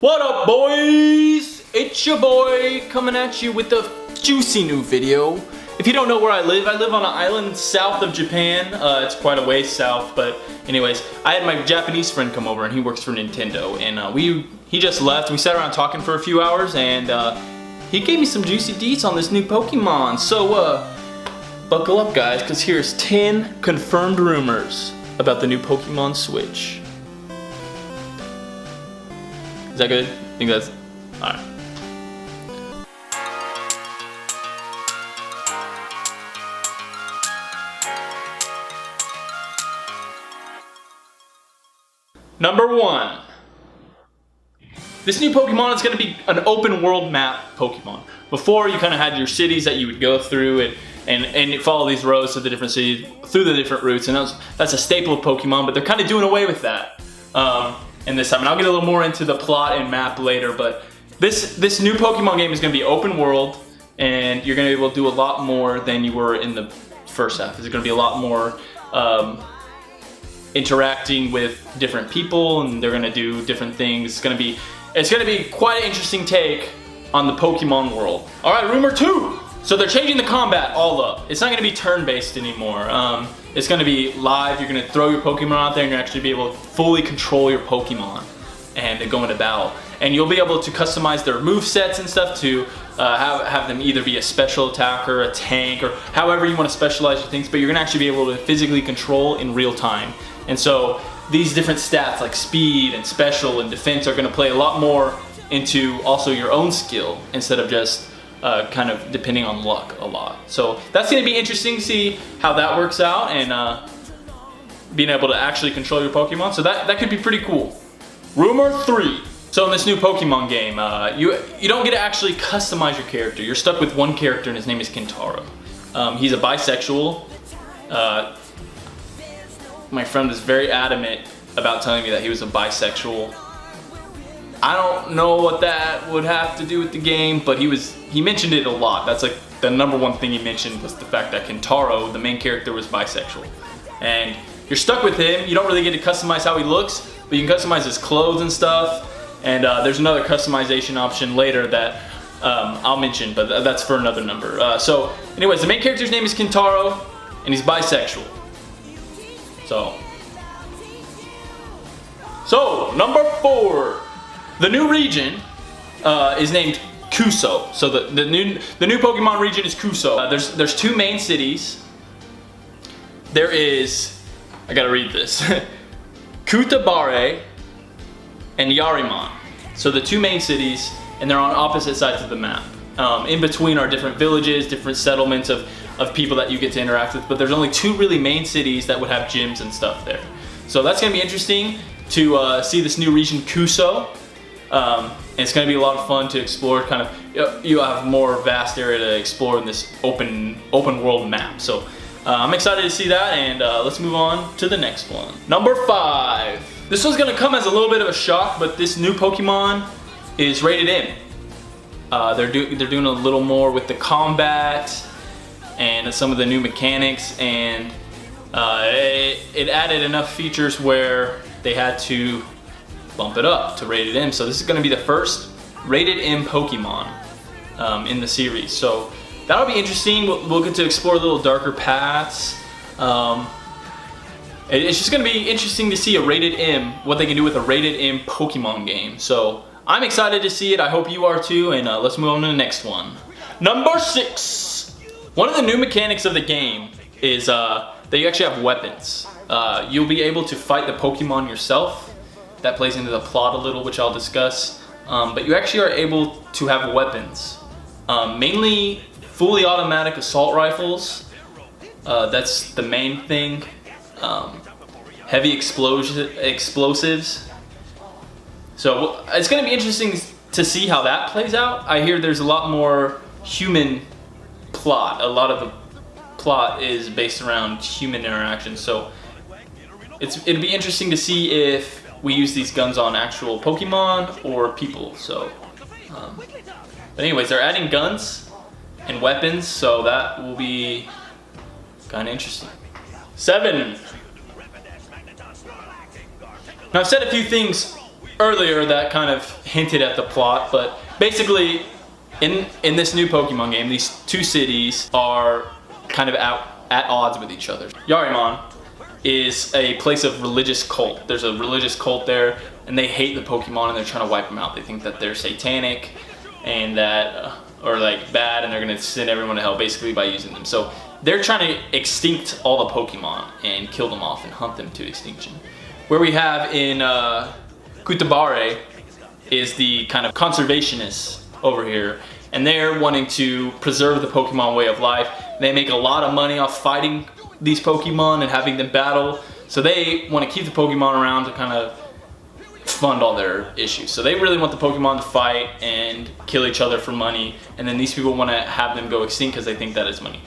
What up, boys? It's your boy coming at you with a juicy new video. If you don't know where I live on an island south of Japan. It's quite a ways south, but anyways, I had my Japanese friend come over and he works for Nintendo, and he just left. We sat around talking for a few hours, and he gave me some juicy deets on this new Pokemon. So buckle up, guys, because here's 10 confirmed rumors about the new Pokemon Switch. Is that good? I think that's alright. Number 1. This new Pokemon is going to be an open world map Pokemon. Before, you kind of had your cities that you would go through and follow these roads to the different cities through the different routes, and that's a staple of Pokemon, but they're kind of doing away with that in this time. And I'll get a little more into the plot and map later, but this new Pokemon game is going to be open world, and you're going to be able to do a lot more than you were in the first half. There's going to be a lot more interacting with different people, and they're going to do different things. It's going to be quite an interesting take on the Pokemon world. All right, rumor 2. So they're changing the combat all up. It's not going to be turn-based anymore. It's going to be live. You're going to throw your Pokemon out there, and you're actually be able to fully control your Pokemon and go into battle. And you'll be able to customize their movesets and stuff to have them either be a special attacker, a tank, or however you want to specialize your things. But you're going to actually be able to physically control in real time. And so these different stats like speed and special and defense are going to play a lot more into also your own skill instead of just kind of depending on luck a lot. So that's going to be interesting to see how that works out, and being able to actually control your Pokemon. So that could be pretty cool. Rumor 3. So in this new Pokemon game, you don't get to actually customize your character. You're stuck with one character, and his name is Kentaro. He's a bisexual. My friend was very adamant about telling me that he was a bisexual. I don't know what that would have to do with the game, but he mentioned it a lot. That's like the number one thing he mentioned, was the fact that Kentaro, the main character, was bisexual. And you're stuck with him. You don't really get to customize how he looks, but you can customize his clothes and stuff. And there's another customization option later that I'll mention, but that's for another number. So anyways, the main character's name is Kentaro, and he's bisexual. So number 4. The new region is named Kuso. So the new Pokemon region is Kuso. There's 2 main cities. There is, I gotta read this, Kutabare and Yariman. So the 2 main cities, and they're on opposite sides of the map. In between are different villages, different settlements of people that you get to interact with, but there's only 2 really main cities that would have gyms and stuff there. So that's gonna be interesting to see this new region Kuso. And it's going to be a lot of fun to explore. Kind of, you have more vast area to explore in this open world map. So I'm excited to see that, and let's move on to the next one. Number 5. This one's going to come as a little bit of a shock, but this new Pokemon is rated M. They're doing a little more with the combat and some of the new mechanics, and it added enough features where they had to bump it up to rated M. So this is going to be the first rated M Pokemon in the series. So that'll be interesting. We'll get to explore a little darker paths. It's just going to be interesting to see a rated M, what they can do with a rated M Pokemon game. So I'm excited to see it. I hope you are too. And let's move on to the next one. Number 6. One of the new mechanics of the game is that you actually have weapons. You'll be able to fight the Pokemon yourself. That plays into the plot a little, which I'll discuss. But you actually are able to have weapons. Mainly fully automatic assault rifles. That's the main thing. Heavy explosives. So it's going to be interesting to see how that plays out. I hear there's a lot more human plot. A lot of the plot is based around human interaction. So it'd be interesting to see if we use these guns on actual Pokemon or people. So, but anyways, they're adding guns and weapons, so that will be kind of interesting. 7. Now I've said a few things earlier that kind of hinted at the plot, but basically in this new Pokemon game, these two cities are kind of at odds with each other. Yarimon is a place of religious cult. There's a religious cult there, and they hate the Pokemon, and they're trying to wipe them out. They think that they're satanic and that, or like bad, and they're gonna send everyone to hell basically by using them. So they're trying to extinct all the Pokemon and kill them off and hunt them to extinction. Where we have in Kutabare is the kind of conservationists over here, and they're wanting to preserve the Pokemon way of life. They make a lot of money off fighting these Pokemon and having them battle, so they want to keep the Pokemon around to kind of fund all their issues. So they really want the Pokemon to fight and kill each other for money, and then these people want to have them go extinct because they think that is money.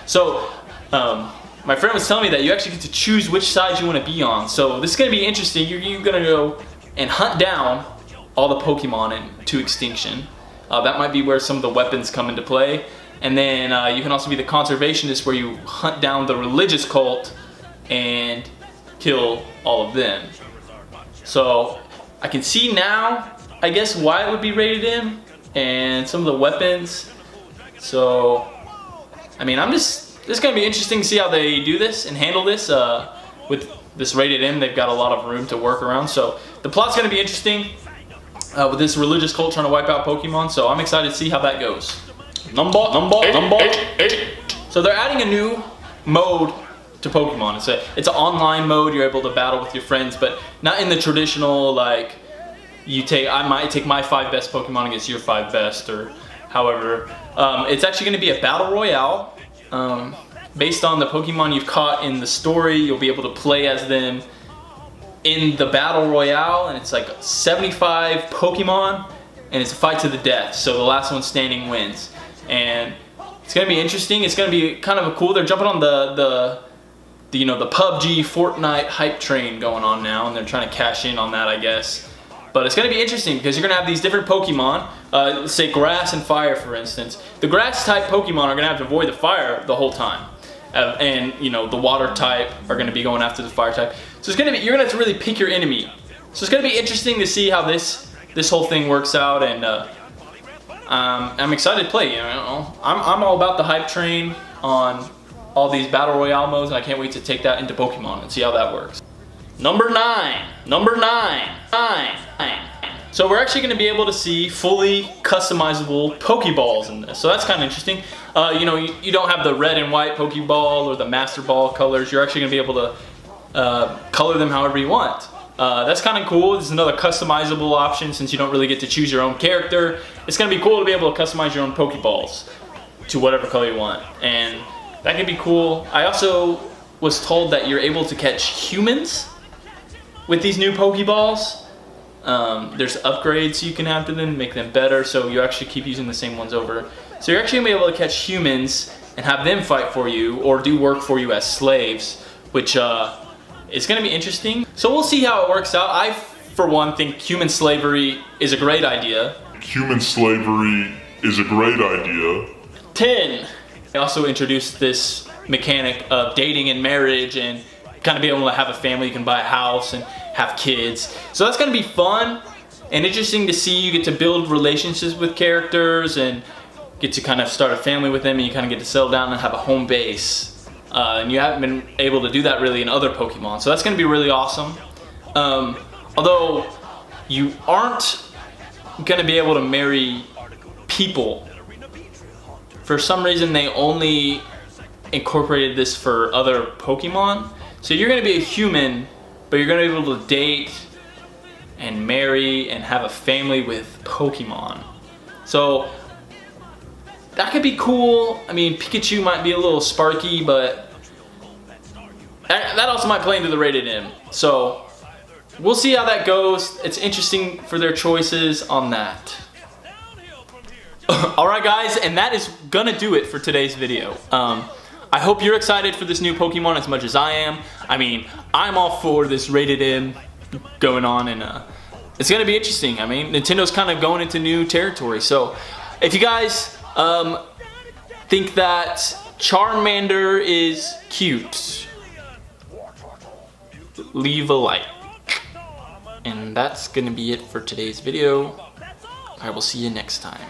So my friend was telling me that you actually get to choose which side you want to be on. So this is going to be interesting. You're going to go and hunt down all the Pokemon to extinction. That might be where some of the weapons come into play. And then you can also be the conservationist, where you hunt down the religious cult and kill all of them. So I can see now, I guess, why it would be rated M and some of the weapons. So I mean, it's going to be interesting to see how they do this and handle this with this rated M. They've got a lot of room to work around. So the plot's going to be interesting with this religious cult trying to wipe out Pokemon. So I'm excited to see how that goes. Number eight. So they're adding a new mode to Pokemon. It's an online mode. You're able to battle with your friends, but not in the traditional like I might take my 5 best Pokemon against your 5 best, or however. It's actually going to be a battle royale. Based on the Pokemon you've caught in the story, you'll be able to play as them in the battle royale, and it's like 75 Pokemon, and it's a fight to the death. So the last one standing wins, and it's gonna be interesting. It's gonna be kind of a cool. They're jumping on the PUBG Fortnite hype train going on now, and they're trying to cash in on that, I guess. But it's gonna be interesting because you're gonna have these different Pokemon. Let's say grass and fire, for instance. The grass type Pokemon are gonna have to avoid the fire the whole time. And the water type are gonna be going after the fire type. So you're gonna have to really pick your enemy. So it's gonna be interesting to see how this whole thing works out, and I'm excited to play. I'm all about the hype train on all these battle royale modes, and I can't wait to take that into Pokemon and see how that works. Number 9. So we're actually going to be able to see fully customizable Pokeballs in this. So that's kind of interesting. You don't have the red and white Pokeball or the Master Ball colors. You're actually going to be able to color them however you want. That's kind of cool. This is another customizable option since you don't really get to choose your own character. It's going to be cool to be able to customize your own Pokeballs to whatever color you want. And that could be cool. I also was told that you're able to catch humans with these new Pokeballs. There's upgrades you can have to them, make them better, so you actually keep using the same ones over. So you're actually going to be able to catch humans and have them fight for you or do work for you as slaves, which is going to be interesting. So we'll see how it works out. I, for one, think human slavery is a great idea. 10. They also introduced this mechanic of dating and marriage and kind of be able to have a family. You can buy a house and have kids. So that's going to be fun and interesting to see. You get to build relationships with characters and get to kind of start a family with them, and you kind of get to settle down and have a home base. And you haven't been able to do that really in other Pokemon. So that's going to be really awesome. Although you aren't going to be able to marry people. For some reason they only incorporated this for other Pokemon. So you're going to be a human, but you're going to be able to date and marry and have a family with Pokemon. So that could be cool. I mean, Pikachu might be a little sparky, but that also might play into the rated M. So we'll see how that goes. It's interesting for their choices on that. Alright guys, and that is gonna do it for today's video. I hope you're excited for this new Pokemon as much as I am. I mean, I'm all for this rated M going on, and it's gonna be interesting. I mean, Nintendo's kind of going into new territory. So if you guys think that Charmander is cute, leave a like. And that's gonna be it for today's video. I will see you next time.